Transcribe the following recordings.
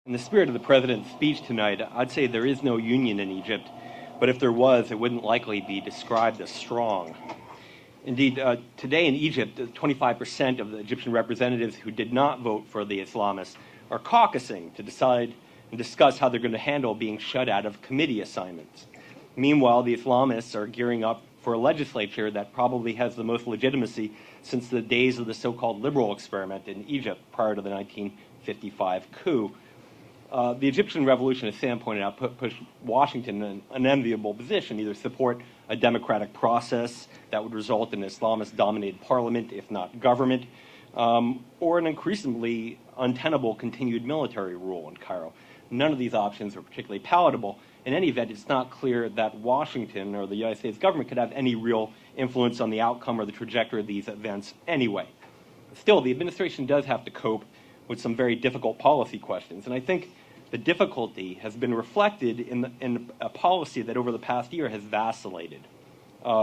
In the spirit of the president's speech tonight, I'd say there is no union in Egypt, but if there was, it wouldn't likely be described as strong. Indeed, today in Egypt, 25% of the Egyptian representatives who did not vote for the Islamists are caucusing to decide and discuss how they're going to handle being shut out of committee assignments. Meanwhile, the Islamists are gearing up for a legislature that probably has the most legitimacy since the days of the so-called liberal experiment in Egypt prior to the 1955 coup. The Egyptian revolution, as Sam pointed out, pushed Washington in an unenviable position, either support a democratic process that would result in an Islamist-dominated parliament, if not government, or an increasingly untenable continued military rule in Cairo. None of these options are particularly palatable. In any event, it's not clear that Washington or the United States government could have any real influence on the outcome or the trajectory of these events anyway. Still, the administration does have to cope with some very difficult policy questions, and I think the difficulty has been reflected in a policy that over the past year has vacillated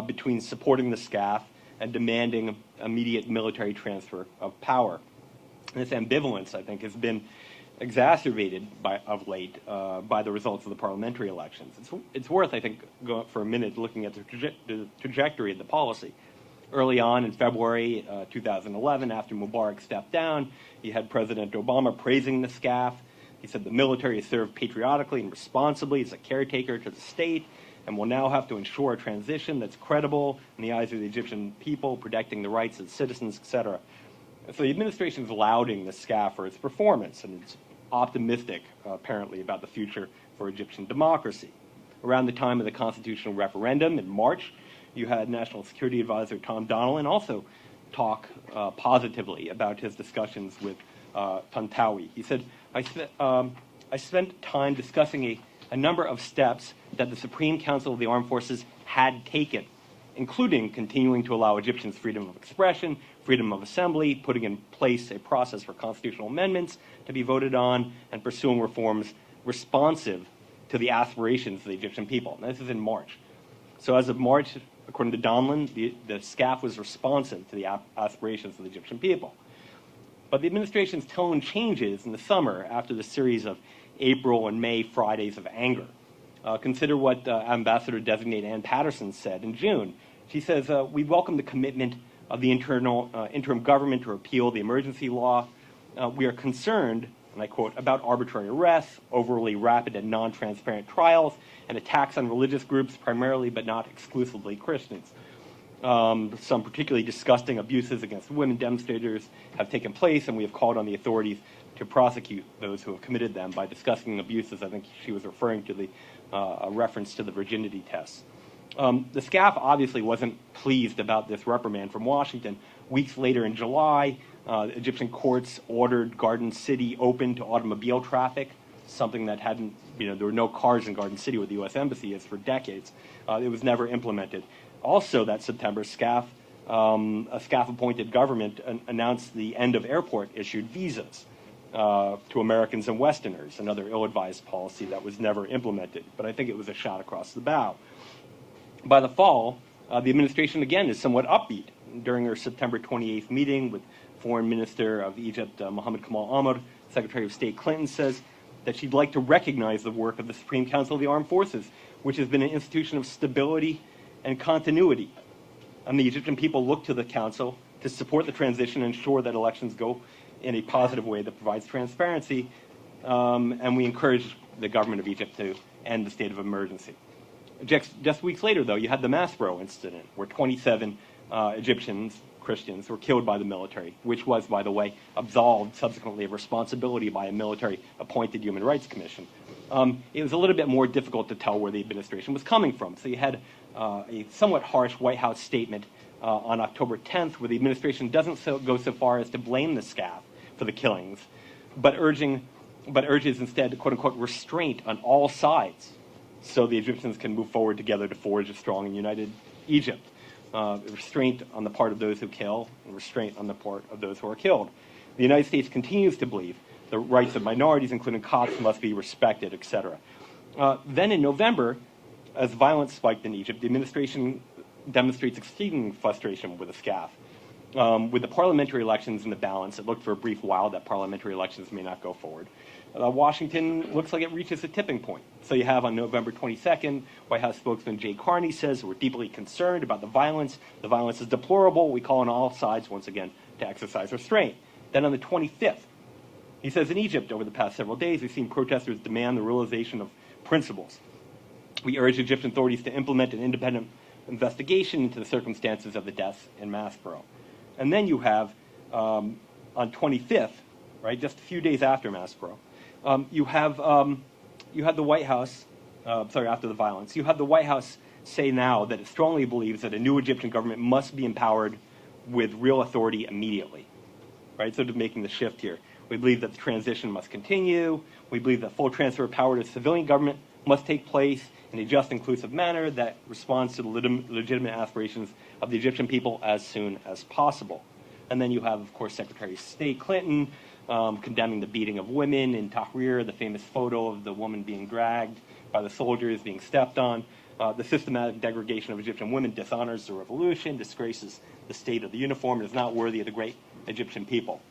between supporting the SCAF and demanding immediate military transfer of power. And this ambivalence, I think, has been exacerbated of late by the results of the parliamentary elections. It's worth, I think, going for a minute looking at the trajectory of the policy. Early on in February 2011, after Mubarak stepped down, you had President Obama praising the SCAF. He said the military has served patriotically and responsibly as a caretaker to the state and will now have to ensure a transition that's credible in the eyes of the Egyptian people, protecting the rights of citizens, etc. So the administration is lauding the SCAF for its performance, and it's optimistic, apparently, about the future for Egyptian democracy. Around the time of the constitutional referendum in March, you had National Security Advisor Tom Donilon also talk positively about his discussions with Tantawi. He said, I spent time discussing a number of steps that the Supreme Council of the Armed Forces had taken, including continuing to allow Egyptians freedom of expression, freedom of assembly, putting in place a process for constitutional amendments to be voted on, and pursuing reforms responsive to the aspirations of the Egyptian people. And this is in March. So as of March, according to Donilon, the SCAF was responsive to the aspirations of the Egyptian people. But the administration's tone changes in the summer after the series of April and May Fridays of anger. Consider what Ambassador-designate Ann Patterson said in June. She says, we welcome the commitment of the interim government to repeal the emergency law. We are concerned, and I quote, about arbitrary arrests, overly rapid and non-transparent trials, and attacks on religious groups, primarily but not exclusively Christians. Some particularly disgusting abuses against women demonstrators have taken place, and we have called on the authorities to prosecute those who have committed them by discussing abuses. I think she was referring to a reference to the virginity tests. The SCAF obviously wasn't pleased about this reprimand from Washington. Weeks later in July, Egyptian courts ordered Garden City open to automobile traffic, something that hadn't, there were no cars in Garden City where the U.S. Embassy is for decades. It was never implemented. Also that September, a SCAF-appointed government announced the end of airport-issued visas to Americans and Westerners, another ill-advised policy that was never implemented. But I think it was a shot across the bow. By the fall, the administration, again, is somewhat upbeat. During her September 28th meeting with Foreign Minister of Egypt, Mohammed Kamal Amr, Secretary of State Clinton says that she'd like to recognize the work of the Supreme Council of the Armed Forces, which has been an institution of stability and continuity. And the Egyptian people look to the council to support the transition and ensure that elections go in a positive way that provides transparency, and we encourage the government of Egypt to end the state of emergency. Just weeks later, though, you had the Maspero Incident, where 27 Egyptians, Christians, were killed by the military, which was, by the way, absolved subsequently of responsibility by a military-appointed Human Rights Commission. It was a little bit more difficult to tell where the administration was coming from. So you had a somewhat harsh White House statement on October 10th, where the administration doesn't go so far as to blame the SCAF for the killings, but urges instead, quote-unquote, restraint on all sides so the Egyptians can move forward together to forge a strong and united Egypt. Restraint on the part of those who kill, and restraint on the part of those who are killed. The United States continues to believe the rights of minorities, including Copts, must be respected, etc. Then in November, as violence spiked in Egypt, the administration demonstrates exceeding frustration with the SCAF. with the parliamentary elections in the balance. It looked for a brief while that parliamentary elections may not go forward. Washington looks like it reaches a tipping point. So you have on November 22nd, White House spokesman Jay Carney says, we're deeply concerned about the violence. The violence is deplorable. We call on all sides, once again, to exercise restraint. Then on the 25th, he says, in Egypt, over the past several days, we've seen protesters demand the realization of principles. We urge Egyptian authorities to implement an independent investigation into the circumstances of the deaths in Maspero. And then you have, on 25th, right, just a few days after Maspero, you have the White House, after the violence, you have the White House say now that it strongly believes that a new Egyptian government must be empowered with real authority immediately, right? So to making the shift here. We believe that the transition must continue. We believe that full transfer of power to civilian government must take place in a just, inclusive manner that responds to the legitimate aspirations of the Egyptian people as soon as possible. And then you have, of course, Secretary of State Clinton condemning the beating of women in Tahrir, the famous photo of the woman being dragged by the soldiers, being stepped on. The systematic degradation of Egyptian women dishonors the revolution, disgraces the state of the uniform, and is not worthy of the great Egyptian people.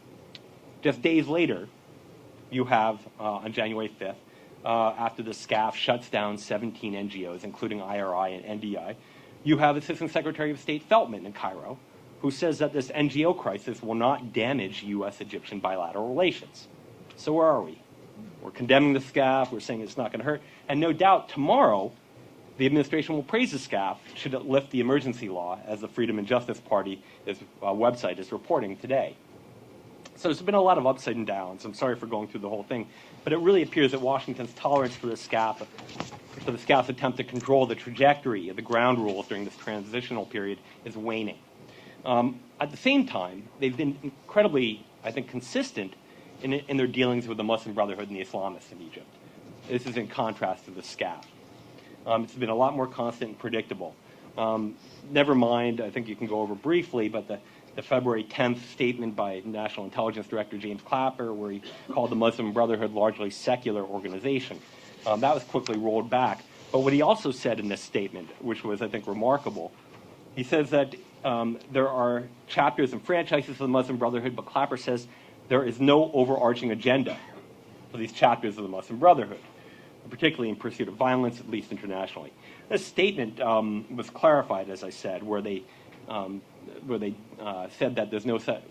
Just days later, you have, on January 5th, after the SCAF shuts down 17 NGOs, including IRI and NDI, you have Assistant Secretary of State Feltman in Cairo, who says that this NGO crisis will not damage U.S.-Egyptian bilateral relations. So where are we? We're condemning the SCAF. We're saying it's not going to hurt. And no doubt tomorrow, the administration will praise the SCAF should it lift the emergency law, as the Freedom and Justice Party website is reporting today. So there's been a lot of upside and downs. I'm sorry for going through the whole thing, but it really appears that Washington's tolerance for the SCAF's attempt to control the trajectory of the ground rules during this transitional period is waning. At the same time, they've been incredibly, I think, consistent in their dealings with the Muslim Brotherhood and the Islamists in Egypt. This is in contrast to the SCAF. It's been a lot more constant and predictable. Never mind, I think you can go over briefly, but the February 10th statement by National Intelligence Director James Clapper, where he called the Muslim Brotherhood largely secular organization. That was quickly rolled back. But what he also said in this statement, which was, I think, remarkable, he says that there are chapters and franchises of the Muslim Brotherhood, but Clapper says there is no overarching agenda for these chapters of the Muslim Brotherhood, particularly in pursuit of violence, at least internationally. This statement was clarified, as I said, where they said that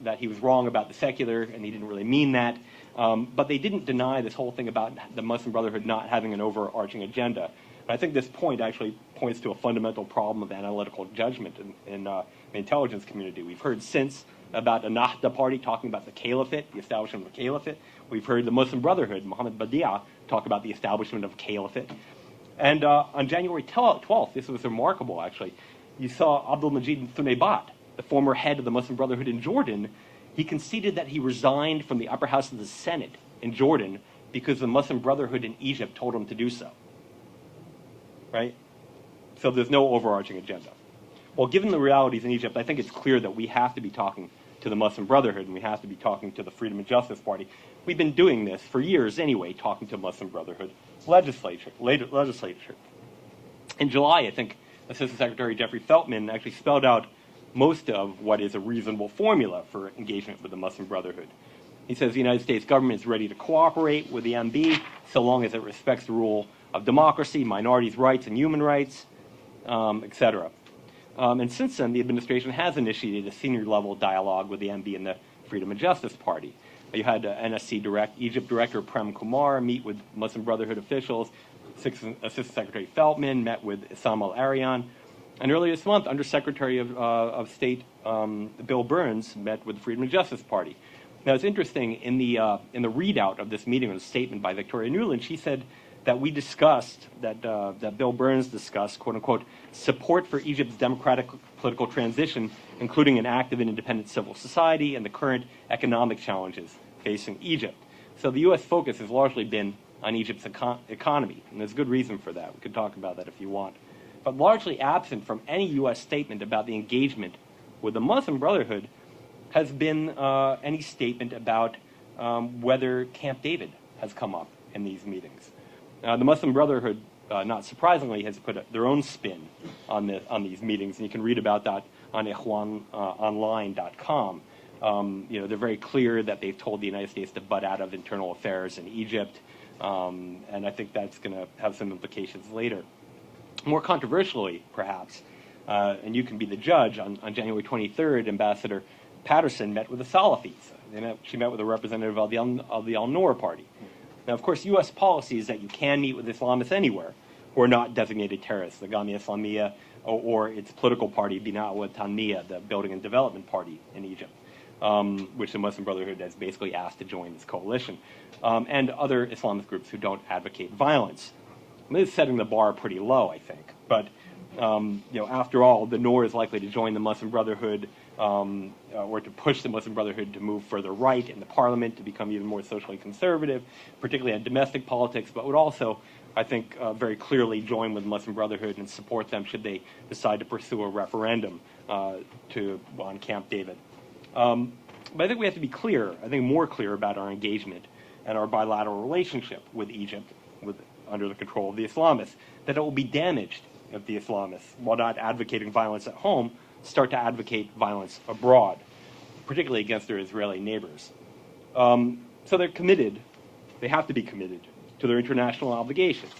that he was wrong about the secular, and he didn't really mean that. But they didn't deny this whole thing about the Muslim Brotherhood not having an overarching agenda. And I think this point actually points to a fundamental problem of analytical judgment in the intelligence community. We've heard since about the Nahda party talking about the caliphate, the establishment of a caliphate. We've heard the Muslim Brotherhood, Mohammed Badia, talk about the establishment of a caliphate. And on January 12th, this was remarkable, actually, you saw Abdul Majid Thunaybat, the former head of the Muslim Brotherhood in Jordan. He conceded that he resigned from the upper house of the Senate in Jordan because the Muslim Brotherhood in Egypt told him to do so. Right? So there's no overarching agenda. Well, given the realities in Egypt, I think it's clear that we have to be talking to the Muslim Brotherhood, and we have to be talking to the Freedom and Justice Party. We've been doing this for years anyway, talking to Muslim Brotherhood legislature. In July, I think Assistant Secretary Jeffrey Feltman actually spelled out most of what is a reasonable formula for engagement with the Muslim Brotherhood. He says the United States government is ready to cooperate with the MB so long as it respects the rule of democracy, minorities' rights and human rights, etc. And since then, the administration has initiated a senior-level dialogue with the MB and the Freedom and Justice Party. You had NSC Egypt Director Prem Kumar meet with Muslim Brotherhood officials. Assistant Secretary Feltman met with Issam Al-Arian. And earlier this month, Undersecretary of State Bill Burns met with the Freedom and Justice Party. Now, it's interesting, in the readout of this meeting, a statement by Victoria Nuland, she said that we discussed, that Bill Burns discussed, quote unquote, support for Egypt's democratic political transition, including an active and independent civil society and the current economic challenges facing Egypt. So the U.S. focus has largely been on Egypt's economy, and there's good reason for that. We could talk about that if you want. But largely absent from any U.S. statement about the engagement with the Muslim Brotherhood has been any statement about whether Camp David has come up in these meetings. The Muslim Brotherhood, not surprisingly, has put their own spin on these meetings, and you can read about that on ikhwanonline.com. They're very clear that they've told the United States to butt out of internal affairs in Egypt, and I think that's going to have some implications later. More controversially, perhaps, and you can be the judge, on January 23rd, Ambassador Patterson met with the Salafis. She met with a representative of the Al-Noor party. Now, of course, U.S. policy is that you can meet with Islamists anywhere who are not designated terrorists, the Jamia Islamiyya or its political party, Bina wa Tanmiya, the Building and Development Party in Egypt, which the Muslim Brotherhood has basically asked to join this coalition, and other Islamist groups who don't advocate violence. This is setting the bar pretty low, I think. But after all, the Noor is likely to join the Muslim Brotherhood, or to push the Muslim Brotherhood to move further right in the parliament, to become even more socially conservative, particularly on domestic politics, but would also, I think, very clearly join with the Muslim Brotherhood and support them should they decide to pursue a referendum on Camp David. But I think we have to be clear, I think more clear about our engagement and our bilateral relationship with Egypt, under the control of the Islamists, that it will be damaged if the Islamists, while not advocating violence at home, start to advocate violence abroad, particularly against their Israeli neighbors. So they're committed, they have to be committed to their international obligations,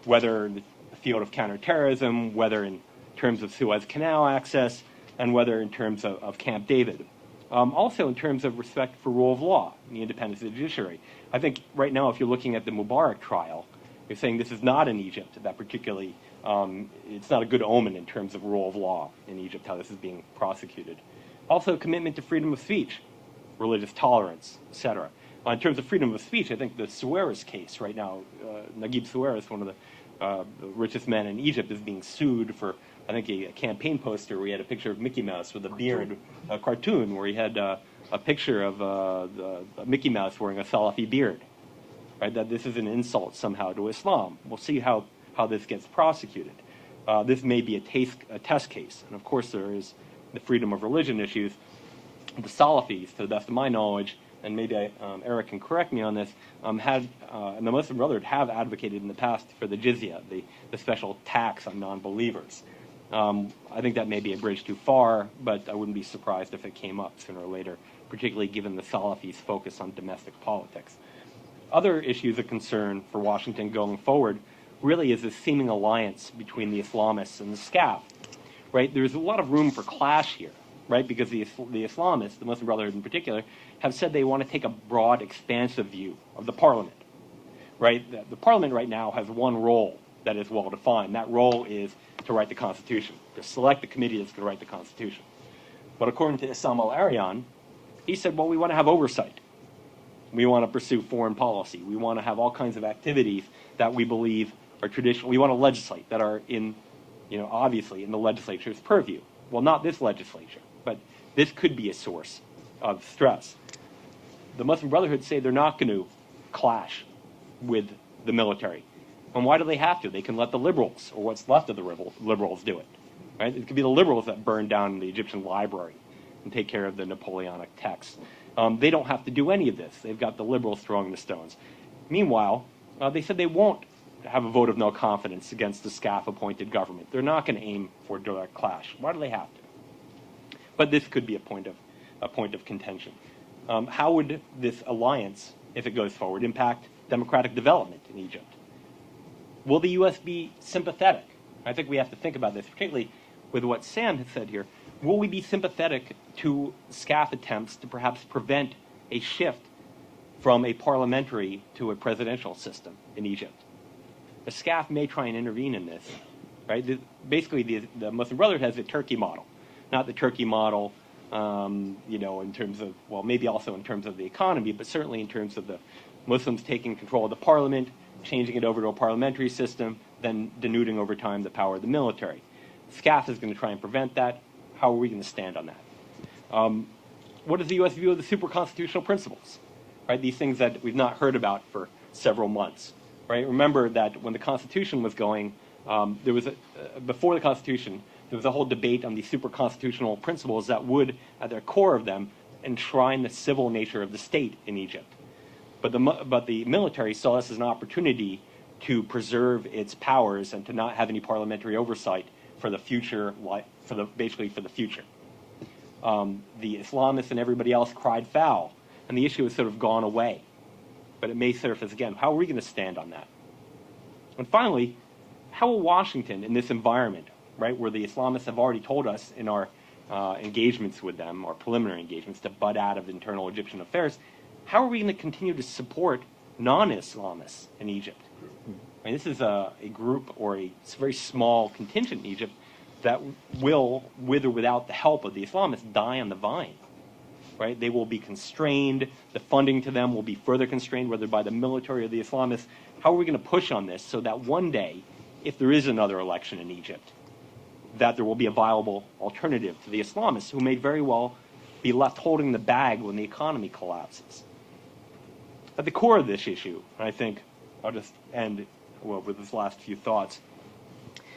whether in the field of counterterrorism, whether in terms of Suez Canal access, and whether in terms of Camp David. Also in terms of respect for rule of law and the independence of the judiciary. I think right now, if you're looking at the Mubarak trial, you're saying this is not in Egypt, that particularly, it's not a good omen in terms of rule of law in Egypt, how this is being prosecuted. Also, commitment to freedom of speech, religious tolerance, etc. In terms of freedom of speech, I think the Suarez case right now, Naguib Suarez, one of the richest men in Egypt, is being sued for, I think, a campaign poster where he had a picture of Mickey Mouse with a beard, a cartoon where he had a picture of Mickey Mouse wearing a Salafi beard. Right? That this is an insult somehow to Islam. We'll see how this gets prosecuted. This may be a test case. And of course there is the freedom of religion issues. The Salafis, to the best of my knowledge, and maybe Eric can correct me on this, and the Muslim Brotherhood have advocated in the past for the jizya, the special tax on non-believers. I think that may be a bridge too far, but I wouldn't be surprised if it came up sooner or later, particularly given the Salafis' focus on domestic politics. Other issues of concern for Washington going forward really is this seeming alliance between the Islamists and the SCAF. Right? There's a lot of room for clash here, right? Because the Islamists, the Muslim Brotherhood in particular, have said they want to take a broad, expansive view of the parliament. Right? The parliament right now has one role that is well defined. That role is to write the Constitution, to select the committee that's going to write the Constitution. But according to Issam al-Arian, he said, well, we want to have oversight. We want to pursue foreign policy. We want to have all kinds of activities that we believe are traditional. We want to legislate that are obviously in the legislature's purview. Well, not this legislature, but this could be a source of stress. The Muslim Brotherhood say they're not going to clash with the military. And why do they have to? They can let the liberals, or what's left of the liberals, do it. Right? It could be the liberals that burn down the Egyptian library and take care of the Napoleonic texts. They don't have to do any of this. They've got the liberals throwing the stones. Meanwhile, they said they won't have a vote of no confidence against the SCAF-appointed government. They're not going to aim for a direct clash. Why do they have to? But this could be a point of contention. How would this alliance, if it goes forward, impact democratic development in Egypt? Will the U.S. be sympathetic? I think we have to think about this, particularly with what Sam has said here. Will we be sympathetic to SCAF attempts to perhaps prevent a shift from a parliamentary to a presidential system in Egypt? The SCAF may try and intervene in this. Right? Basically, the Muslim Brotherhood has the Turkey model, not the Turkey model, in terms of, well, maybe also in terms of the economy, but certainly in terms of the Muslims taking control of the parliament, changing it over to a parliamentary system, then denuding over time the power of the military. SCAF is going to try and prevent that. How are we going to stand on that? What is the U.S. view of the super-constitutional principles? Right? These things that we've not heard about for several months. Right? Remember that when the Constitution was going, before the Constitution, there was a whole debate on these super-constitutional principles that would, at their core of them, enshrine the civil nature of the state in Egypt. But the military saw this as an opportunity to preserve its powers and to not have any parliamentary oversight for the future, basically for the future. The Islamists and everybody else cried foul, and the issue has sort of gone away. But it may surface again. How are we going to stand on that? And finally, how will Washington, in this environment, right, where the Islamists have already told us in our engagements with them, or preliminary engagements, to butt out of internal Egyptian affairs, how are we going to continue to support non-Islamists in Egypt? I mean, this is a group or a very small contingent in Egypt that will, with or without the help of the Islamists, die on the vine. Right? They will be constrained. The funding to them will be further constrained, whether by the military or the Islamists. How are we going to push on this so that one day, if there is another election in Egypt, that there will be a viable alternative to the Islamists, who may very well be left holding the bag when the economy collapses? At the core of this issue, and I think I'll just end with this last few thoughts,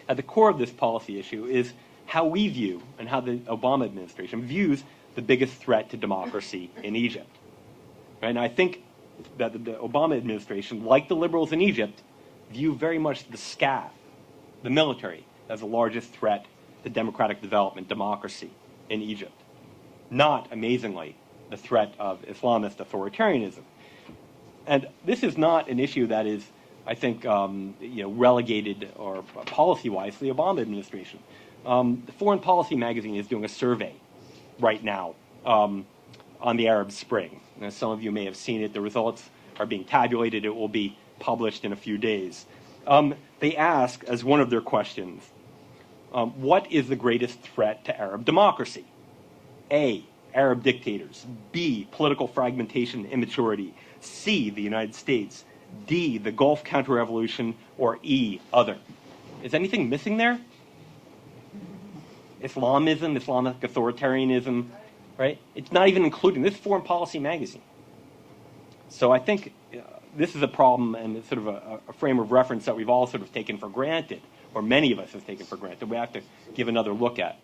at the core of this policy issue is how we view and how the Obama administration views the biggest threat to democracy in Egypt. And I think that the Obama administration, like the liberals in Egypt, view very much the SCAF, the military, as the largest threat to democratic development, democracy in Egypt. Not, amazingly, the threat of Islamist authoritarianism. And this is not an issue that is, I think, relegated or policy-wise to the Obama administration. The Foreign Policy magazine is doing a survey right now on the Arab Spring. Now, some of you may have seen it. The results are being tabulated. It will be published in a few days. They ask, as one of their questions, what is the greatest threat to Arab democracy? A, Arab dictators. B, political fragmentation and immaturity. C, the United States. D, the Gulf counter-revolution. Or E, other. Is anything missing there? Islamism, Islamic authoritarianism, right? It's not even including this Foreign Policy magazine. So I think this is a problem, and it's sort of a frame of reference that we've all sort of taken for granted, or many of us have taken for granted, we have to give another look at.